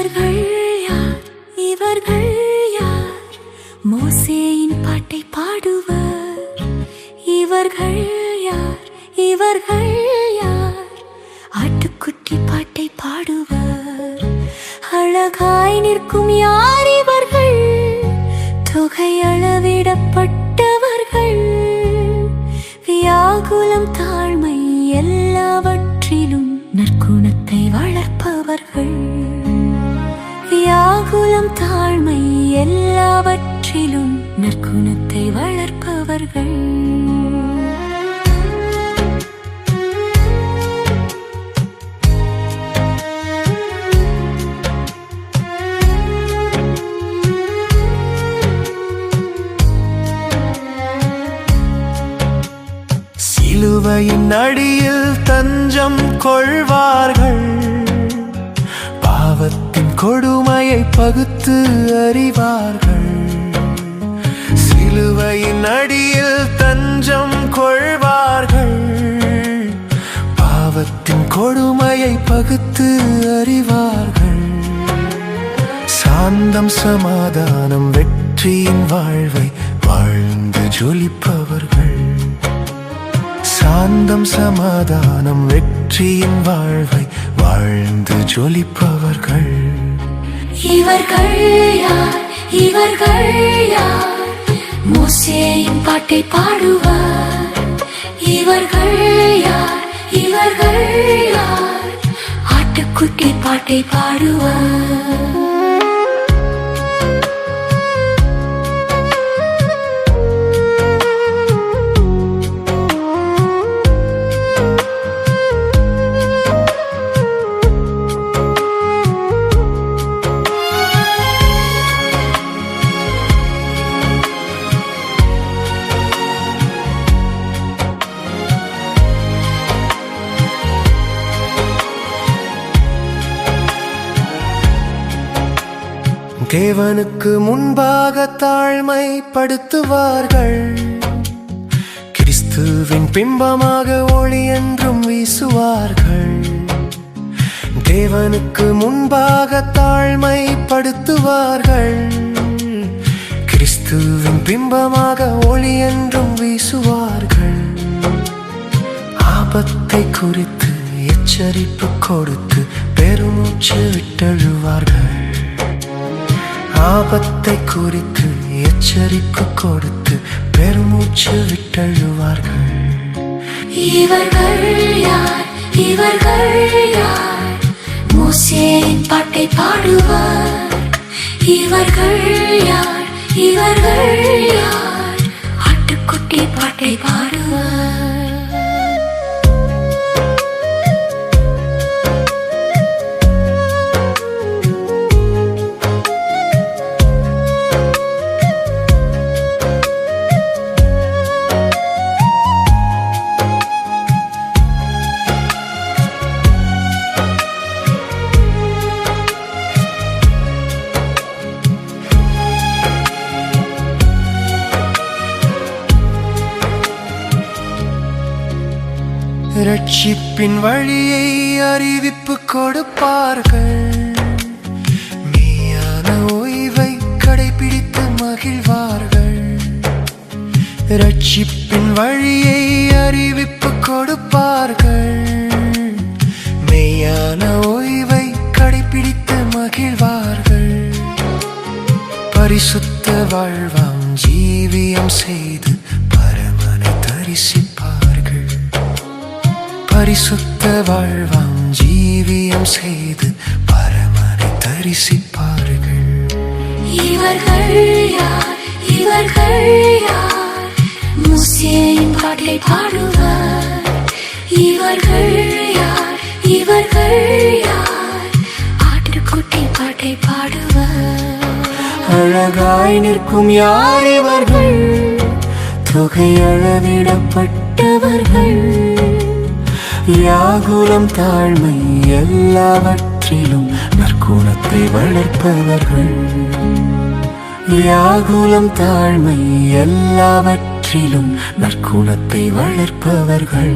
இவர்கள் யார்? இவர்கள் யார்? மோசேயின் பாட்டை பாடுவர். இவர்கள் யார்? இவர்கள் யார்? ஆட்டுக்குட்டி பாட்டை பாடுவர். அழகாய் நிற்கும் யார் இவர்கள்? தொகை அளவிடப்பட்டவர்கள். வியாகுலம் தாழ்மை எல்லாவற்றிலும் நற்குணத்தை வளர்ப்பவர்கள். வியாகுலம் தாழ்மை எல்லாவற்றிலும் நற்குணத்தை வளர்ப்பவர்கள். சிலுவையின் அடியில் தஞ்சம் கொள்வார்கள். பாவத்தின் கொடுமையை பகுத்து அறிவார்கள். சிலுவையின் அடியில் தஞ்சம் கொள்வார்கள். பாவத்தின் கொடுமையை பகுத்து அறிவார்கள். சாந்தம் சமாதானம் வெற்றியின் வாழ்வை வாழ்ந்து ஜொலிப்பவர்கள். சாந்தம் சமாதானம் வெற்றியின் வாழ்வை வாழ்ந்து ஜொலிப்பவர்கள். இவர்கள் யார்? இவர்கள் யார்? மோசேயின் பாட்டை பாடுவர். இவர்கள் யார்? இவர்கள் யார்? ஆட்டுக்குட்டி பாட்டை பாடுவர். தேவனுக்கு முன்பாக தாழ்மைப்படுத்துவார்கள். கிறிஸ்துவின் பிம்பமாக ஒளி என்றும் வீசுவார்கள். தேவனுக்கு முன்பாக தாழ்மைப்படுத்துவார்கள். கிறிஸ்துவின் பிம்பமாக ஒளி என்றும் வீசுவார்கள். ஆபத்தை குறித்து எச்சரிப்பு கொடுத்து பெருமூச்சு விட்டழுவார்கள். ஆபத்தை குறித்து எச்சரிப்பு கொடுத்து பெருமூச்சு விட்டழுவார்கள். இவர்கள் யார்? இவர்கள் யார்? மோசேயின் பாட்டை பாடுவர். இவர்கள் யார்? இவர்கள் யார்? ஆட்டுக்குட்டி பாட்டை பாடுவர். ரட்சிப்பின் வழியை அறிவிப்பு கொடுப்பார்கள். மெய்யான ஓய்வை கடைபிடித்து மகிழ்வார்கள். ரட்சிப்பின் வழியை அறிவிப்பு கொடுப்பார்கள். மெய்யான ஓய்வை கடைபிடித்து மகிழ்வார்கள். பரிசுத்த வாழ்வாம் ஜீவியம் செய்து பரமனை தரிசிப்பார்கள். பரிசுத்த வாழ்வாம் ஜீவியம் செய்து பரமனை தரிசிப்பார்கள். இவர்கள் யார்? இவர்கள் யார்? மோசேயின் பாட்டை பாடுவர். இவர்கள் யார்? இவர்கள் யார்? ஆட்டுக்குட்டி பாட்டை பாடுவர். அழகாய் நிற்கும் யார் இவர்கள்? தொகை அளவிடப்பட்டவர்கள். வியாகுலம் தாழ்மை எல்லாவற்றிலும் நற்குணத்தை வளர்ப்பவர்கள். வியாகுலம் தாழ்மை எல்லாவற்றிலும் நற்குணத்தை வளர்ப்பவர்கள்.